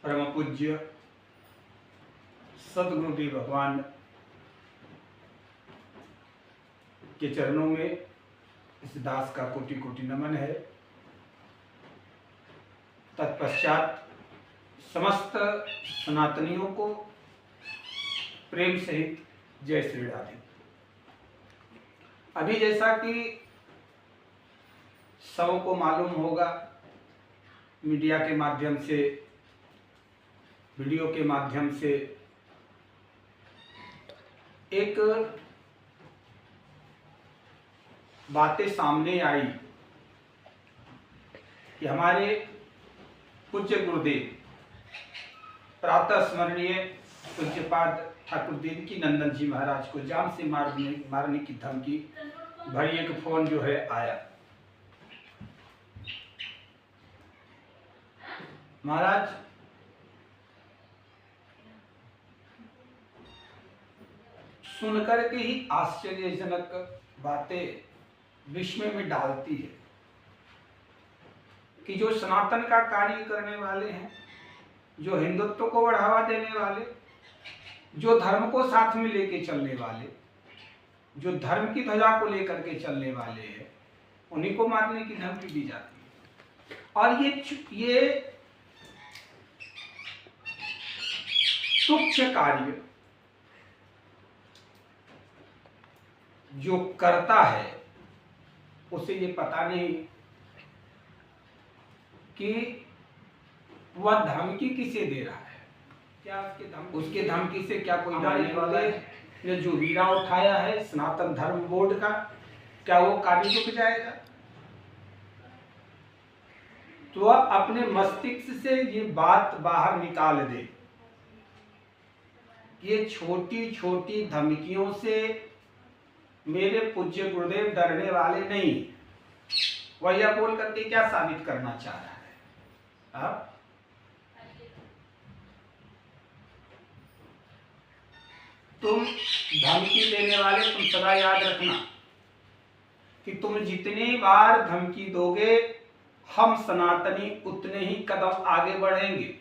परम पूज्य सद्गुरुदेव भगवान के चरणों में इस दास का कोटि कोटि नमन है। तत्पश्चात समस्त सनातनियों को प्रेम सहित जय श्री राधे। अभी जैसा कि सबको मालूम होगा, मीडिया के माध्यम से, वीडियो के माध्यम से एक बातें सामने आई कि हमारे पूज्य गुरुदेव प्रातः स्मरणीय पूज्यपाद ठाकुर देवकी नंदन जी महाराज को जान से मारने की धमकी भरी एक फोन जो है आया। महाराज सुनकर के ही आश्चर्यजनक बातें विस्मय में डालती है कि जो सनातन का कार्य करने वाले हैं, जो हिंदुत्व को बढ़ावा देने वाले, जो धर्म को साथ में लेके चलने वाले, जो धर्म की ध्वजा को लेकर के चलने वाले हैं, उन्हीं को मारने की धमकी दी जाती है। और ये तुच्छ कार्य जो करता है उसे ये पता नहीं कि वह धमकी किसे दे रहा है। क्या उसके धमकी से क्या कोई डरने वाला ने जो वीरा उठाया है सनातन धर्म बोर्ड का, क्या वो कार्य रुक जाएगा? तो वह अपने मस्तिष्क से ये बात बाहर निकाल दे। ये छोटी छोटी धमकियों से मेरे पूज्य गुरुदेव डरने वाले नहीं। वह यह बोल करके क्या साबित करना चाह रहा है? तुम धमकी देने वाले, तुम सदा याद रखना कि तुम जितनी बार धमकी दोगे हम सनातनी उतने ही कदम आगे बढ़ेंगे।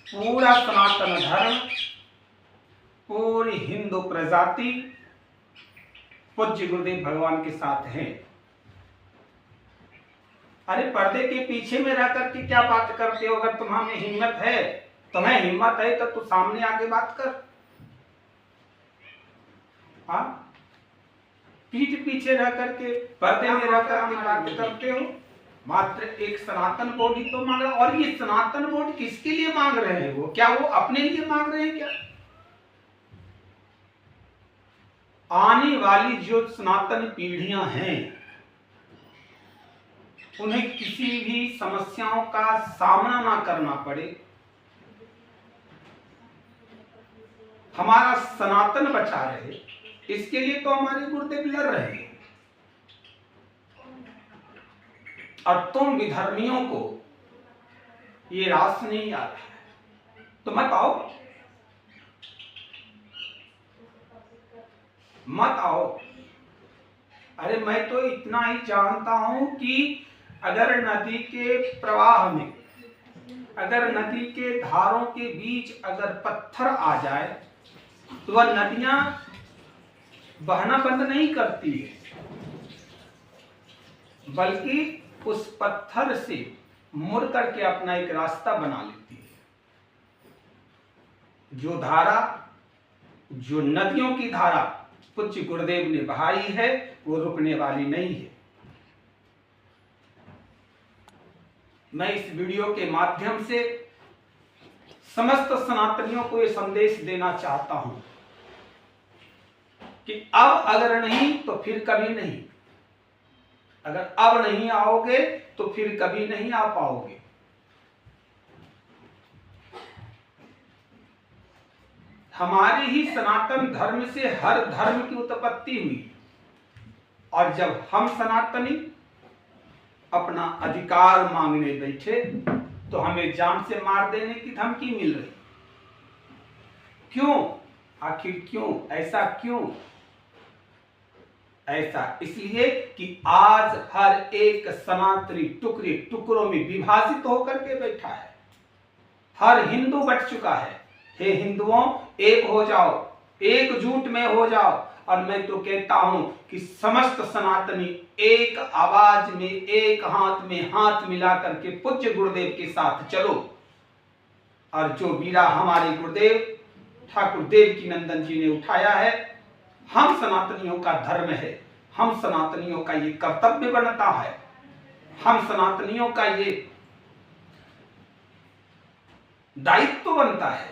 पूरा सनातन धर्म, पूरी हिंदू प्रजाति पूज्य गुरुदेव भगवान के साथ है। अरे पर्दे के पीछे में रह करके क्या बात करते हो? अगर तुम्हें हिम्मत है तो तू सामने आके बात कर। हाँ, पीठ पीछे रह करके, पर्दे में रह करके बात करते हो। मात्र एक सनातन बोर्ड ही तो मांग रहा। और ये सनातन बोर्ड किसके लिए मांग रहे हैं? वो क्या वो अपने लिए मांग रहे हैं क्या? आने वाली जो सनातन पीढ़ियां हैं उन्हें किसी भी समस्याओं का सामना ना करना पड़े, हमारा सनातन बचा रहे, इसके लिए तो हमारे गुरुदेव लड़ रहे हैं। और तुम विधर्मियों को ये रास नहीं आ रहा है तो मत आओ। अरे मैं तो इतना ही जानता हूं कि अगर नदी के प्रवाह में, अगर नदी के धारों के बीच अगर पत्थर आ जाए तो वह नदियां बहना बंद नहीं करती है, बल्कि उस पत्थर से मुड़ करके अपना एक रास्ता बना लेती है। जो धारा, जो नदियों की धारा पूज्य गुरुदेव ने बहाई है वो रुकने वाली नहीं है। मैं इस वीडियो के माध्यम से समस्त सनातनियों को ये संदेश देना चाहता हूं कि अब अगर नहीं तो फिर कभी नहीं। अगर अब नहीं आओगे तो फिर कभी नहीं आ पाओगे। हमारे ही सनातन धर्म से हर धर्म की उत्पत्ति हुई और जब हम सनातनी अपना अधिकार मांगने बैठे तो हमें जान से मार देने की धमकी मिल रही। क्यों? आखिर क्यों? ऐसा क्यों? ऐसा इसलिए कि आज हर एक सनातनी टुकड़े टुकड़ों में विभाजित होकर के बैठा है। हर हिंदू बट चुका है। हे हिंदुओं, एक हो जाओ, एकजुट में हो जाओ। और मैं तो कहता हूं कि समस्त सनातनी एक आवाज में, एक हाथ में हाथ मिला करके पूज्य गुरुदेव के साथ चलो। और जो बीड़ा हमारे गुरुदेव ठाकुर देव की नंदन जी ने उठाया है, हम सनातनियों का धर्म है, हम सनातनियों का ये कर्तव्य बनता है, हम सनातनियों का ये दायित्व बनता है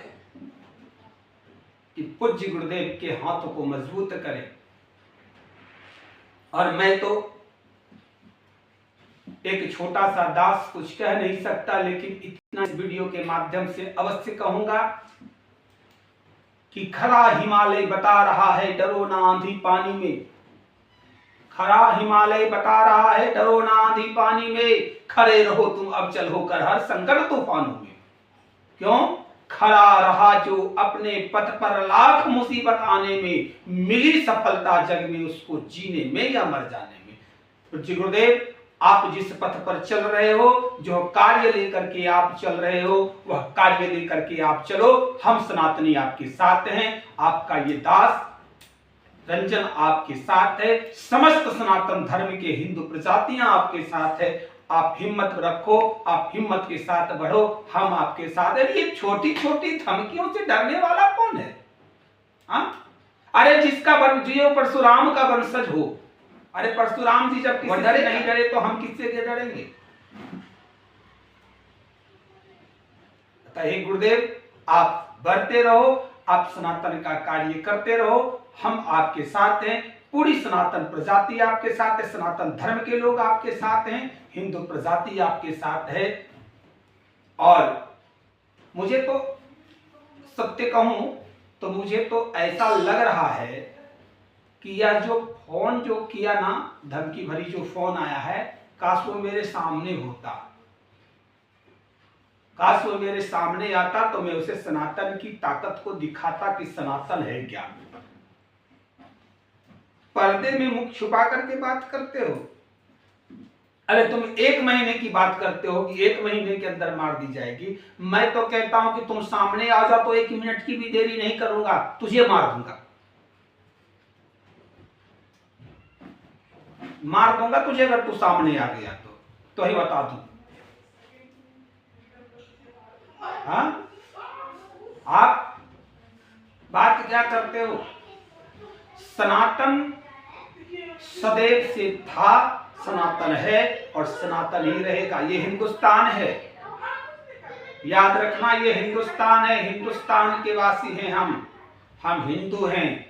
कि पूज्य गुरुदेव के हाथों को मजबूत करें। और मैं तो एक छोटा सा दास कुछ कह नहीं सकता, लेकिन इतना इस वीडियो के माध्यम से अवश्य कहूंगा कि खरा हिमालय बता रहा है डरो ना आंधी पानी में। खरा हिमालय बता रहा है डरो ना आंधी पानी में, खड़े रहो तुम अब चल होकर हर संकट तूफानों में। क्यों? खड़ा रहा जो अपने पथ पर लाख मुसीबत आने में, मिली सफलता जग में उसको जीने में या मर जाने में। पूज्य गुरुदेव, आप जिस पथ पर चल रहे हो, जो कार्य लेकर के आप चल रहे हो, वह कार्य लेकर के आप चलो। हम सनातनी आपके साथ हैं। आपका ये दास रंजन आपके साथ है। समस्त सनातन धर्म के हिंदू प्रजातियां आपके साथ है। आप हिम्मत रखो, आप हिम्मत के साथ बढ़ो, हम आपके साथ हैं। ये छोटी छोटी धमकियों से डरने वाला कौन है? अरे जिसका जियो परशुराम का वंशज हो, अरे परशुराम जी जब किसी से नहीं डरे तो हम किससे डरेंगे? हे गुरुदेव, आप बढ़ते रहो, आप सनातन का कार्य करते रहो, हम आपके साथ हैं। पूरी सनातन प्रजाति आपके साथ है, सनातन धर्म के लोग आपके साथ हैं, हिंदू प्रजाति आपके साथ है। और मुझे तो सत्य कहूं तो मुझे तो ऐसा लग रहा है कि यह जो फोन जो किया ना, धमकी भरी जो फोन आया है, काश वो मेरे सामने होता, काश वो मेरे सामने आता तो मैं उसे सनातन की ताकत को दिखाता कि सनातन है क्या। पर्दे में मुख छुपा करके बात करते हो। अरे तुम 1 महीने की बात करते हो कि 1 महीने के अंदर मार दी जाएगी। मैं तो कहता हूं कि तुम सामने आ जाओ तो 1 मिनट की भी देरी नहीं करूंगा, तुझे मार दूंगा, मार दूंगा तुझे अगर तू सामने आ गया तो ही बता दूं। हाँ, आप बात क्या करते हो? सनातन सदैव से था, सनातन है और सनातन ही रहेगा। ये हिंदुस्तान है, याद रखना, ये हिंदुस्तान है, हिंदुस्तान के वासी हैं हम हिंदू हैं।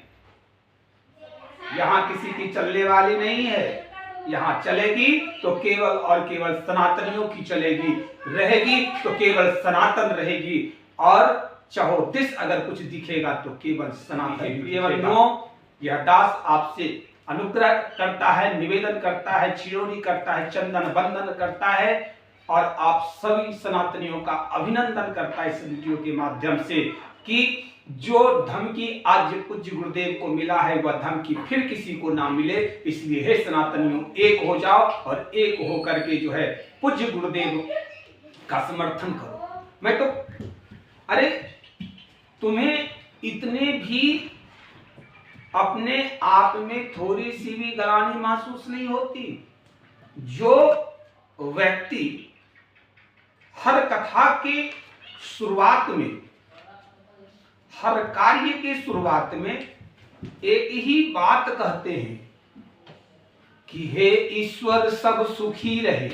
यहां किसी की चलने वाली नहीं है, यहां चलेगी तो केवल और केवल सनातनियों की चलेगी, रहेगी तो केवल सनातन रहेगी। और चहुदिस अगर कुछ दिखेगा तो केवल सनातन। यह दास आपसे अनुग्रह करता है, निवेदन करता है, चिरोनी करता है, चंदन बंदन करता है और आप सभी सनातनियों का अभिनंदन करता है इस वीडियो के माध्यम से कि जो धमकी आज पूज्य गुरुदेव को मिला है वह धमकी फिर किसी को ना मिले। इसलिए हे सनातनियों, एक हो जाओ और एक हो करके जो है पूज्य गुरुदेव का समर्थन करो। मैं तो अरे तुम्हें इतने भी अपने आप में थोड़ी सी भी गलानी महसूस नहीं होती? जो व्यक्ति हर कथा के शुरुआत में, हर कार्य के शुरुआत में एक ही बात कहते हैं कि हे ईश्वर सब सुखी रहे,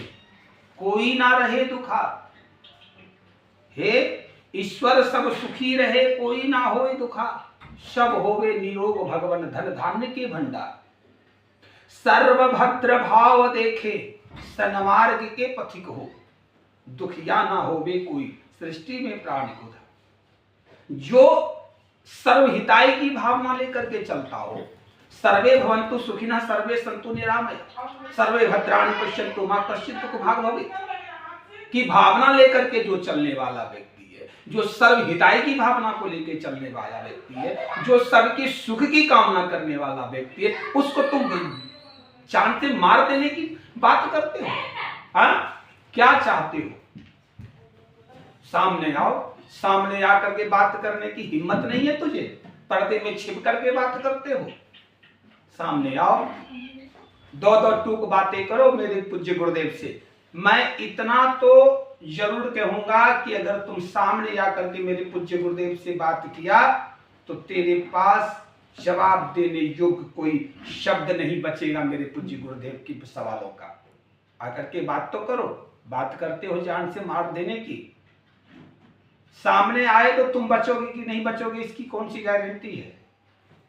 कोई ना रहे दुखा। हे ईश्वर सब सुखी रहे, कोई ना होए दुखा। सब होवे निरोग भगवन धन धान्य के भंडार। सर्वभद्र भाव देखे सन्मार्ग के पथिक हो, दुखिया ना होवे कोई सृष्टि में प्राण को। जो सर्वहिताई की भावना लेकर के चलता हो, सर्वे भवन्तु सुखिनः सर्वे सन्तु निरामया सर्वे भद्राणि पश्यन्तु मा कश्चित् दुःखभाग् भवेत् की भावना लेकर के जो चलने वाला व्यक्ति है, जो सर्व हिताई की भावना को लेकर चलने वाला व्यक्ति है, जो सबके सुख की कामना करने वाला व्यक्ति है, उसको तुम जानते मार देने की बात करते हो? हाँ, क्या चाहते हो? सामने आओ, सामने आकर के बात करने की हिम्मत नहीं है तुझे? पर्दे में छिप करके बात करते हो? सामने आओ, दो टूक बातें करो मेरे पूज्य गुरुदेव से। मैं इतना तो जरूर कहूंगा कि अगर तुम सामने आकर के मेरे पूज्य गुरुदेव से बात किया तो तेरे पास जवाब देने योग्य कोई शब्द नहीं बचेगा मेरे पूज्य गुरुदेव की सवालों का। आकर के बात तो करो। बात करते हो जान से मार देने की। सामने आए तो तुम बचोगे कि नहीं बचोगे इसकी कौन सी गारंटी है?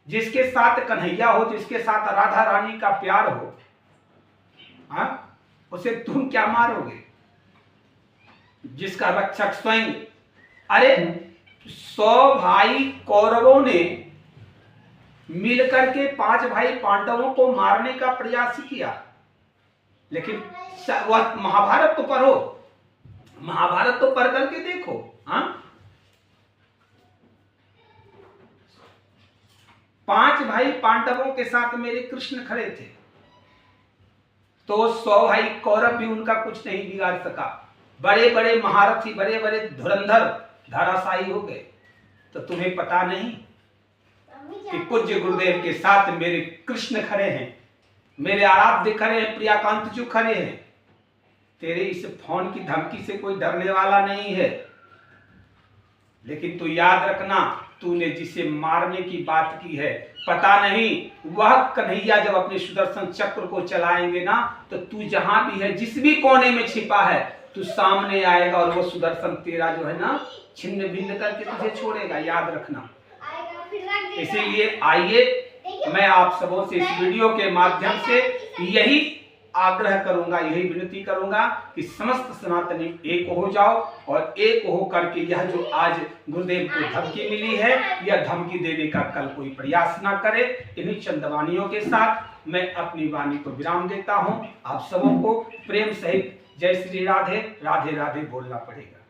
जिसके साथ कन्हैया हो, जिसके साथ राधा रानी का प्यार हो, हाँ, उसे तुम क्या मारोगे? जिसका रक्षक स्वयं। अरे 100 भाई कौरवों ने मिलकर के 5 भाई पांडवों को मारने का प्रयास किया, लेकिन वह महाभारत तो पढ़ो, महाभारत तो पढ़ करके देखो। हाँ, 5 भाई पांडवों के साथ मेरे कृष्ण खड़े थे, तो 100 भाई कौरव भी उनका कुछ नहीं बिगाड़ सका। बड़े बड़े महारथी, बड़े बड़े धुरंधर धराशायी हो गए। तो तुम्हें पता नहीं कि पूज्य गुरुदेव के साथ मेरे कृष्ण खड़े हैं, मेरे आराध्य खड़े हैं, प्रियाकांत जी खड़े हैं। तेरे इस फोन की धमकी से कोई डरने वाला नहीं है। लेकिन तू याद रखना, तूने जिसे मारने की बात की है, पता नहीं वह कन्हैया जब अपने सुदर्शन चक्र को चलाएंगे ना, तो तू जहां भी है, जिस भी कोने में छिपा है, तू सामने आएगा और वो सुदर्शन तेरा जो है ना छिन्न भिन्न करके तुझे छोड़ेगा। याद रखना। इसीलिए आइए, मैं आप सबों से इस वीडियो के माध्यम से यही आग्रह करूंगा, यही विनती करूंगा कि समस्त सनातनी एक हो जाओ और एक हो करके यह जो आज गुरुदेव को धमकी मिली है, यह धमकी देने का कल कोई प्रयास ना करे। इन्हीं चंद वाणियों के साथ मैं अपनी वाणी को विराम देता हूं। आप सबों को प्रेम सहित जय श्री राधे राधे राधे बोलना पड़ेगा।